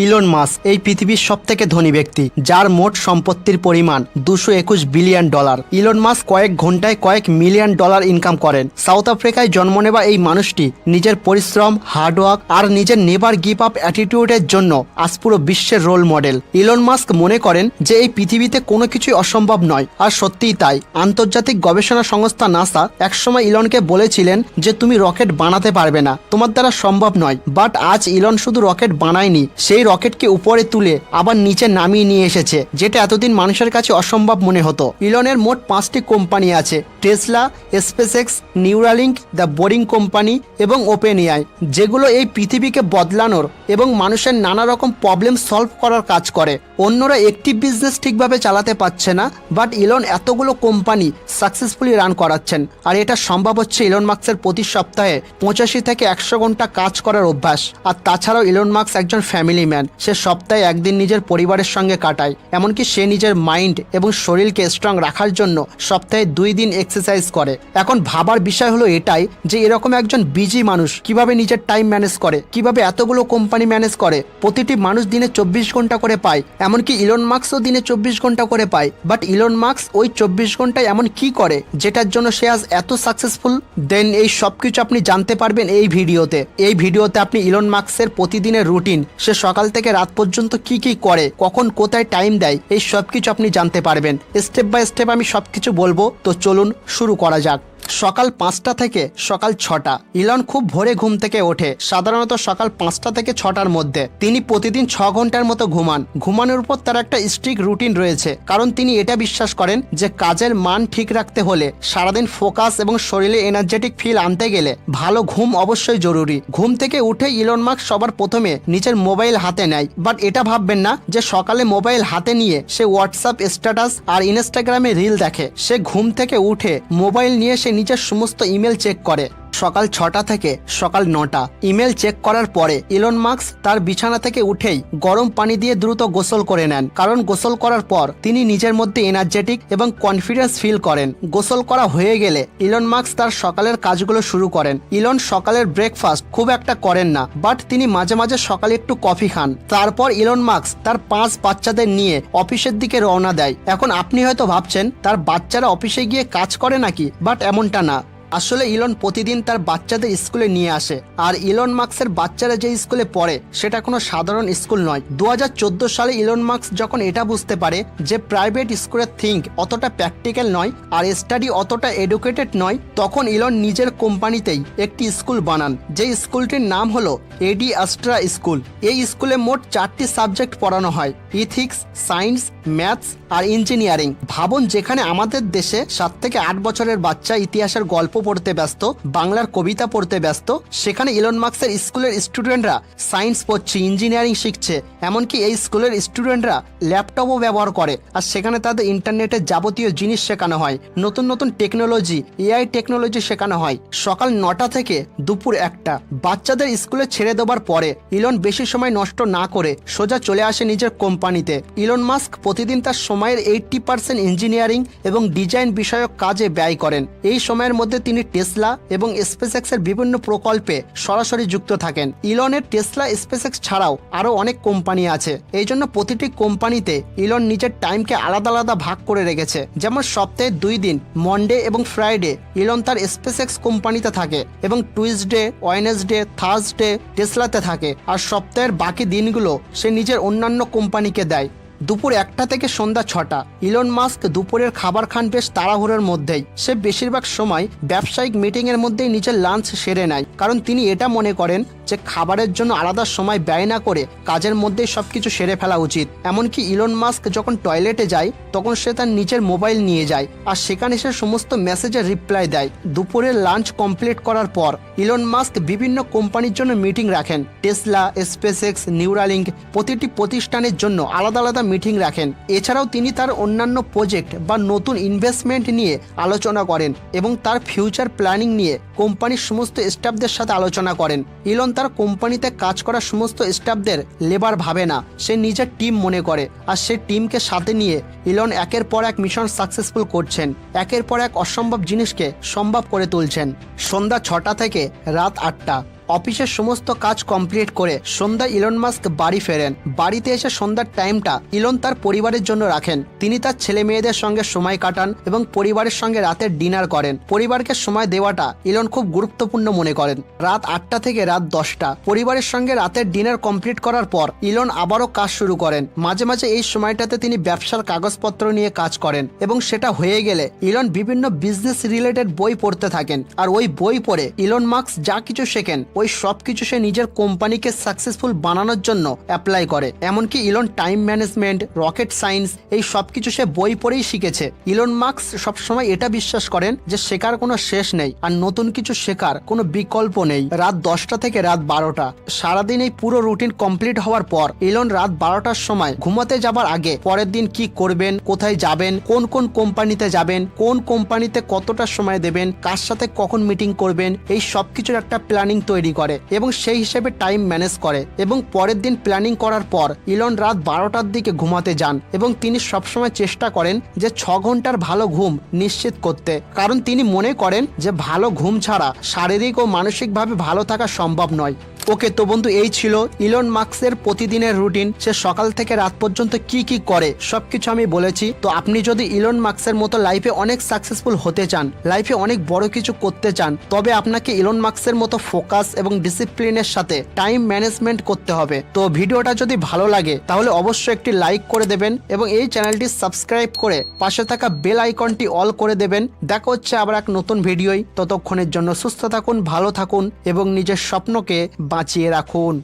Elon Musk এই পৃথিবীর সবথেকে ধনী ব্যক্তি, যার মোট সম্পত্তির পরিমাণ $221 বিলিয়ন। ইলন মাস্ক কয়েক ঘন্টায় কয়েক মিলিয়ন ডলার ইনকাম করেন। সাউথ আফ্রিকায় জন্ম নেওয়া এই মানুষটি নিজের পরিশ্রম, হার্ডওয়ার্ক আর নিজের নেভার গিভ আপ অ্যাটিটিউডের জন্য আজ পুরো বিশ্বের রোল মডেল। ইলন মাস্ক মনে করেন যে এই পৃথিবীতে কোনো কিছুই অসম্ভব নয়, আর সত্যিই তাই। আন্তর্জাতিক গবেষণা সংস্থা নাসা একসময় ইলনকে বলেছিলেন যে তুমি রকেট বানাতে পারবে না, তোমার দ্বারা সম্ভব নয়। বাট আজ ইলন শুধু রকেট বানায়নি, সেই রকেটকে উপরে তুলে আবার নিচে নামিয়ে নিয়ে এসেছে, যেটা এতদিন মানুষের কাছে অসম্ভব মনে হতো। ইলনের মোট 5টি কোম্পানি আছে: Tesla, SpaceX, Neuralink, the boring company এবং ওপেন এআই, যেগুলো এই পৃথিবীকে বদলানোর এবং মানুষের নানা রকম প্রবলেম সলভ করার কাজ করে। অন্যরা একটি বিজনেস ঠিকভাবে চালাতে পারছে না, বাট ইলন এতগুলো কোম্পানি সাকসেসফুলি রান করাচ্ছেন। আর এটা সম্ভব হচ্ছে ইলন মাস্কের প্রতি সপ্তাহে 85 থেকে 100 ঘন্টা কাজ করার অভ্যাস। আর তাছাড়াও ইলন মাস্ক একজন ফ্যামিলি ম্যান। সে সপ্তাহে একদিন নিজের পরিবারের সঙ্গে কাটায়। এমনকি সে নিজের মাইন্ড এবং শরীরকে স্ট্রং রাখার জন্য সপ্তাহে 2 দিন এক্সারসাইজ করে। এখন ভাবার বিষয় হলো এটাই যে এরকম একজন বিজি মানুষ কিভাবে নিজের টাইম ম্যানেজ করে, কিভাবে এতগুলো কোম্পানি ম্যানেজ করে। প্রতিটি মানুষ দিনে 24 ঘন্টা করে পায়, এমনকি ইলন মাস্কও দিনে 24 ঘন্টা করে পায়। বাট ইলন মাস্ক ওই 24 ঘন্টায় এমন কি করে যেটার জন্য সে আজ এত সাকসেসফুল? দেন এই সবকিছু আপনি জানতে পারবেন এই ভিডিওতে। এই ভিডিওতে আপনি ইলন মাস্কের প্রতিদিনের রুটিন, সে সকাল থেকে রাত পর্যন্ত কি কি করে, কখন কোথায় টাইম দেয়, এই সবকিছু আপনি জানতে পারবেন। স্টেপ বাই স্টেপ আমি সবকিছু বলবো, তো চলুন শুরু করা যাক। সকাল 5টা থেকে সকাল 6টা। ইলন খুব ভোরে ঘুম থেকে ওঠে, সাধারণত সকাল 5টা থেকে 6টার মধ্যে। তিনি প্রতিদিন 6 ঘন্টার মতো ঘুমান। ঘুমানোর উপর তার একটা স্ট্রিক্ট রুটিন রয়েছে, কারণ তিনি এটা বিশ্বাস করেন যে কাজের মান ঠিক রাখতে হলে, সারাদিন ফোকাস এবং শরীরে এনার্জেটিক ফিল আনতে গেলে ভালো ঘুম অবশ্যই জরুরি। ঘুম থেকে উঠে ইলন মাস্ক সবার প্রথমে নিজের মোবাইল হাতে নেয়। বাট এটা ভাববেন না যে সকালে মোবাইল হাতে নিয়ে সে হোয়াটসঅ্যাপ স্ট্যাটাস আর ইনস্টাগ্রামে রিল দেখে। সে ঘুম থেকে উঠে মোবাইল নিয়ে সে নিজের সমস্ত ইমেল চেক করে। সকাল 6টা থেকে সকাল 9টা। ইমেল চেক করার পরে ইলন মাস্ক তার বিছানা থেকে উঠেই গরম পানি দিয়ে দ্রুত গোসল করে নেন, কারণ গোসল করার পর তিনি নিজের মধ্যে এনার্জেটিক এবং কনফিডেন্স ফিল করেন। গোসল করা হয়ে গেলে ইলন মাস্ক তার সকালের কাজগুলো শুরু করেন। ইলন সকালের ব্রেকফাস্ট খুব একটা করেন না, বাট তিনি মাঝে মাঝে সকালে একটু কফি খান। তারপর ইলন মাস্ক তার 5 বাচ্চাদের নিয়ে অফিসের দিকে রওনা দেয়। এখন আপনি হয়তো ভাবছেন তার বাচ্চারা অফিসে গিয়ে কাজ করে নাকি, বাট এমনটা না। আসলে ইলন প্রতিদিন তার বাচ্চাদের স্কুলে নিয়ে আসে। আর ইলন মাস্কের বাচ্চারা যে স্কুলে পড়ে সেটা কোনো সাধারণ স্কুল নয়। 2014 সালে ইলন মাস্ক যখন এটা বুঝতে পারে যে প্রাইভেট স্কুলের থিঙ্ক অতটা প্র্যাকটিক্যাল নয় আর স্টাডি অতটা এডুকেটেড নয়, তখন ইলন নিজের কোম্পানিতেই একটি স্কুল বানান, যে স্কুলটির নাম হলো এডি অ্যাস্ট্রা স্কুল। এই স্কুলে মোট 4টি সাবজেক্ট পড়ানো হয়: ইথিক্স, সায়েন্স, ম্যাথস আর ইঞ্জিনিয়ারিং। ভাবুন, যেখানে আমাদের দেশে 7 থেকে 8 বছরের বাচ্চা ইতিহাসের গল্প পড়তে ব্যস্ত, বাংলার কবিতা পড়তে ব্যস্ত, সেখানে ইলন মাস্কের স্কুলের স্টুডেন্টরা সায়েন্স পড়ছে, ইঞ্জিনিয়ারিং শিখছে। এমনকি এই স্কুলের স্টুডেন্টরা ল্যাপটপও ব্যবহার করে, আর সেখানে তাদের ইন্টারনেটের যাবতীয় জিনিস শেখানো হয়, নতুন নতুন টেকনোলজি, এআই টেকনোলজি শেখানো হয়। সকাল 9টা থেকে দুপুর 1টা। বাচ্চাদের স্কুলে ছেড়ে দেওয়ার পরে ইলন বেশি সময় নষ্ট না করে সোজা চলে আসে নিজের কোম্পানিতে। ইলন মাস্ক প্রতিদিন তার সময়ের 80% ইঞ্জিনিয়ারিং এবং ডিজাইন বিষয়ক কাজে ব্যয় করেন। এই সময়ের মধ্যে তিনি টেসলা এবং স্পেসএক্স এর বিভিন্ন প্রকল্পে সরাসরি যুক্ত থাকেন। ইলনের টেসলা, স্পেসএক্স ছাড়াও আরো অনেক কোম্পানি আছে। এই জন্য প্রতিটি কোম্পানিতে ইলন নিজের টাইমকে আলাদা আলাদা ভাগ করে রেখেছে। যেমন সপ্তাহে 2 দিন, মন্ডে এবং ফ্রাইডে, ইলন তার স্পেসএক্স কোম্পানিতে থাকে এবং টুইসডে, ওয়েডনেসডে, থার্সডে টেসলাতে থাকে। আর সপ্তাহের বাকি দিনগুলো সে নিজের অন্যান্য কোম্পানিকে দেয়। দুপুর 1টা থেকে সন্ধ্যা 6টা। ইলন মাস্ক দুপুরের খাবার খান বেশ তাড়াহুড়োর মধ্যেই। সে বেশিরভাগ সময় ব্যবসায়িক মিটিং এর মধ্যেই নিজের লাঞ্চ সেরে নেয়, কারণ তিনি এটা মনে করেন যে খাবারের জন্য আলাদা সময় ব্যয় না করে কাজের মধ্যেই সবকিছু সেরে ফেলা উচিত। এমনকি ইলন মাস্ক যখন টয়লেটে যায় তখন সে তার নিজের মোবাইল নিয়ে যায়, আর সেখানে সে সমস্ত মেসেজের রিপ্লাই দেয়। দুপুরের লাঞ্চ কমপ্লিট করার পর ইলন মাস্ক বিভিন্ন কোম্পানির জন্য মিটিং রাখেন। টেসলা, স্পেসএক্স, নিউরালিঙ্ক, প্রতিটি প্রতিষ্ঠানের জন্য আলাদা আলাদা মিটিং রাখেন। এছাড়াও তিনি তার অন্যান্য প্রজেক্ট বা নতুন ইনভেস্টমেন্ট নিয়ে আলোচনা করেন এবং তার ফিউচার প্ল্যানিং নিয়ে কোম্পানির সমস্ত স্টাফদের সাথে আলোচনা করেন। ইলন তার কোম্পানিতে কাজ করা সমস্ত স্টাফদের লেবার ভাবে না, সে নিজের টিম মনে করে। আর সে টিমকে সাথে নিয়ে ইলন একের পর এক মিশন সাকসেসফুল করছেন, একের পর এক অসম্ভব জিনিসকে সম্ভব করে তুলছেন। সন্ধ্যা 6টা থেকে রাত 8টা। অফিসের সমস্ত কাজ কমপ্লিট করে সন্ধ্যায় ইলন মাস্ক বাড়ি ফেরেন। বাড়িতে এসে সন্ধ্যার টাইমটা ইলন তার পরিবারের জন্য রাখেন। তিনি তার ছেলে মেয়েদের সঙ্গে সময় কাটান এবং পরিবারের সঙ্গে রাতের ডিনার করেন। পরিবারকে সময় দেওয়াটা ইলন খুব গুরুত্বপূর্ণ মনে করেন। রাত 8টা থেকে রাত 10টা পরিবারের সঙ্গে রাতের ডিনার কমপ্লিট করার পর ইলন আবারও কাজ শুরু করেন। মাঝে মাঝে এই সময়টাতে তিনি ব্যবসার কাগজপত্র নিয়ে কাজ করেন এবং সেটা হয়ে গেলে ইলন বিভিন্ন বিজনেস রিলেটেড বই পড়তে থাকেন। আর ওই বই পড়ে ইলন মাস্ক যা কিছু শেখেন ওই সব কিছু সে নিজের কোম্পানিকে সাকসেসফুল বানানোর জন্য অ্যাপ্লাই করে। এমনকি Elon time management, rocket science এই সব কিছু সে বই পড়েই শিখেছে। ইলন মাস্ক সবসময় এটা বিশ্বাস করেন যে শেখার কোনো শেষ নেই আর নতুন কিছু শেখার কোনো বিকল্প নেই। রাত 10টা থেকে রাত 12টা সারাদিন এই পুরো রুটিন কমপ্লিট হওয়ার পর ইলন রাত 12টার সময় ঘুমাতে যাবার আগে পরের দিন কি করবেন, কোথায় যাবেন, কোন কোন কোম্পানিতে যাবেন, কোন কোম্পানিতে কতটা সময় দেবেন, কার সাথে কখন মিটিং করবেন, এই সব কিছুর একটা প্ল্যানিং তৈরি করে এবং সেই হিসেবে টাইম ম্যানেজ করে। এবং পরের দিন প্ল্যানিং করার পর ইলন রাত 12টার দিকে ঘুমাতে যান এবং তিনি সবসময় চেষ্টা করেন যে 6 ঘন্টার ভালো ঘুম নিশ্চিত করতে, কারণ তিনি মনে করেন যে ভালো ঘুম ছাড়া শারীরিক ও মানসিকভাবে ভালো থাকা সম্ভব নয়। ওকে, তো বন্ধু এই ছিল ইলন মাস্কের প্রতিদিনের রুটিন। সে সকাল থেকে রাত পর্যন্ত কি কি করে সবকিছু আমি বলেছি। তো আপনি যদি ইলন মাস্কের মতো লাইফে অনেক সাকসেসফুল হতে চান, লাইফে অনেক বড় কিছু করতে চান, তবে আপনাকে ইলন মাস্কের মতো ফোকাস এবং ডিসিপ্লিনের সাথে টাইম ম্যানেজমেন্ট করতে হবে। তো ভিডিওটা যদি ভালো লাগে তাহলে অবশ্যই একটি লাইক করে দেবেন এবং এই চ্যানেলটি সাবস্ক্রাইব করে পাশে থাকা বেল আইকনটি অল করে দেবেন। দেখা হচ্ছে আবার এক নতুন ভিডিওয়। ততক্ষণের জন্য সুস্থ থাকুন, ভালো থাকুন এবং নিজের স্বপ্নকে বাঁচিয়ে রাখুন।